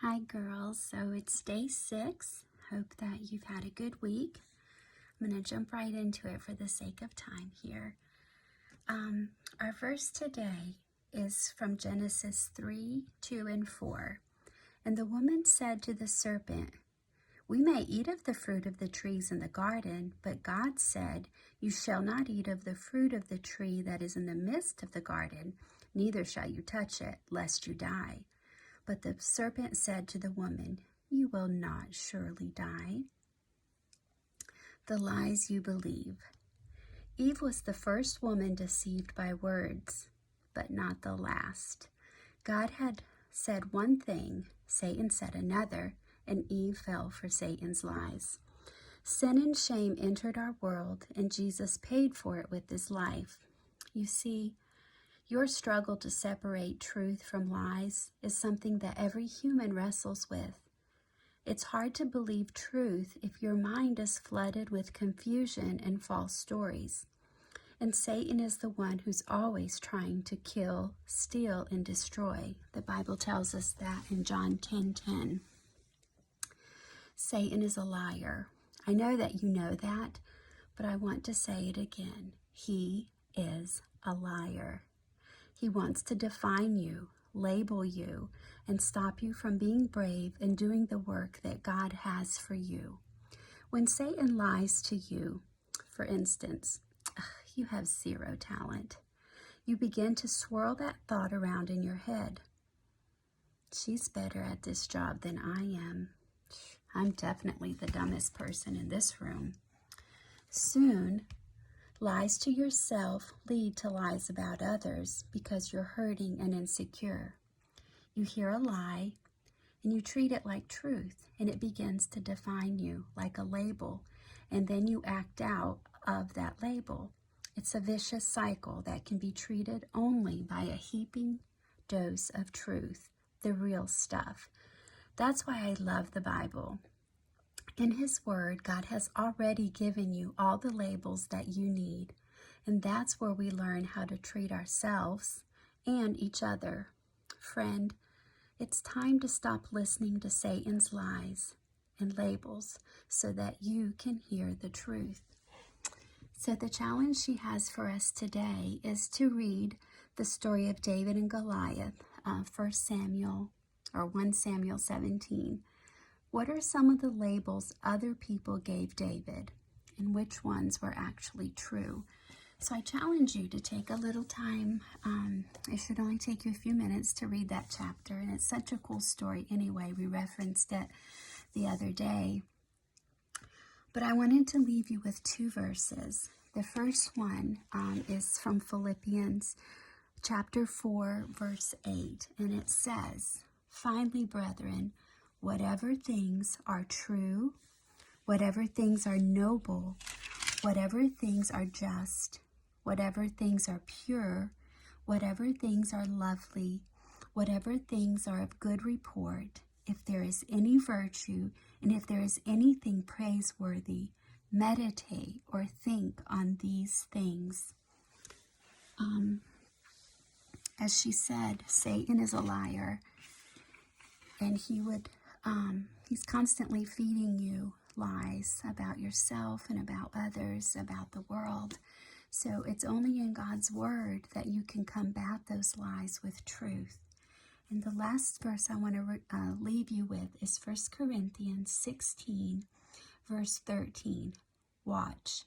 Hi girls, so it's day 6. Hope that you've had a good week. I'm going to jump right into it for the sake of time here. Our verse today is from Genesis 3, 2, and 4. And the woman said to the serpent, "We may eat of the fruit of the trees in the garden, but God said, 'You shall not eat of the fruit of the tree that is in the midst of the garden, neither shall you touch it, lest you die.' But the serpent said to the woman, 'You will not surely die.'" The lies you believe. Eve was the first woman deceived by words, but not the last. God had said one thing, Satan said another, and Eve fell for Satan's lies. Sin and shame entered our world, and Jesus paid for it with his life. You see, your struggle to separate truth from lies is something that every human wrestles with. It's hard to believe truth if your mind is flooded with confusion and false stories. And Satan is the one who's always trying to kill, steal, and destroy. The Bible tells us that in John 10:10. Satan is a liar. I know that you know that, but I want to say it again. He is a liar. He wants to define you, label you, and stop you from being brave and doing the work that God has for you. When Satan lies to you, for instance, you have 0 talent, you begin to swirl that thought around in your head. She's better at this job than I am. I'm definitely the dumbest person in this room. Soon, lies to yourself lead to lies about others because you're hurting and insecure. You hear a lie and you treat it like truth, and it begins to define you like a label, and then you act out of that label. It's a vicious cycle that can be treated only by a heaping dose of truth, the real stuff. That's why I love the Bible. In His Word, God has already given you all the labels that you need, and that's where we learn how to treat ourselves and each other. Friend, it's time to stop listening to Satan's lies and labels so that you can hear the truth. So the challenge she has for us today is to read the story of David and Goliath, 1 Samuel 17. What are some of the labels other people gave David, and which ones were actually true? So I challenge you to take a little time. It should only take you a few minutes to read that chapter, and it's such a cool story anyway. We referenced it the other day. But I wanted to leave you with 2 verses. The first one is from Philippians chapter 4, verse 8, and it says, "Finally, brethren, whatever things are true, whatever things are noble, whatever things are just, whatever things are pure, whatever things are lovely, whatever things are of good report, if there is any virtue, and if there is anything praiseworthy, meditate or think on these things." As she said, Satan is a liar, and he's constantly feeding you lies about yourself and about others, about the world. So it's only in God's Word that you can combat those lies with truth. And the last verse I want to leave you with is 1 Corinthians 16, verse 13. "Watch,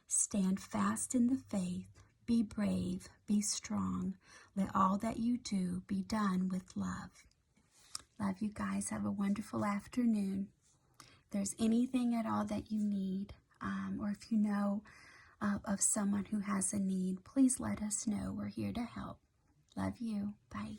stand fast in the faith, be brave, be strong. Let all that you do be done with love." Love you guys. Have a wonderful afternoon. If there's anything at all that you need, or if you know of someone who has a need, please let us know. We're here to help. Love you. Bye.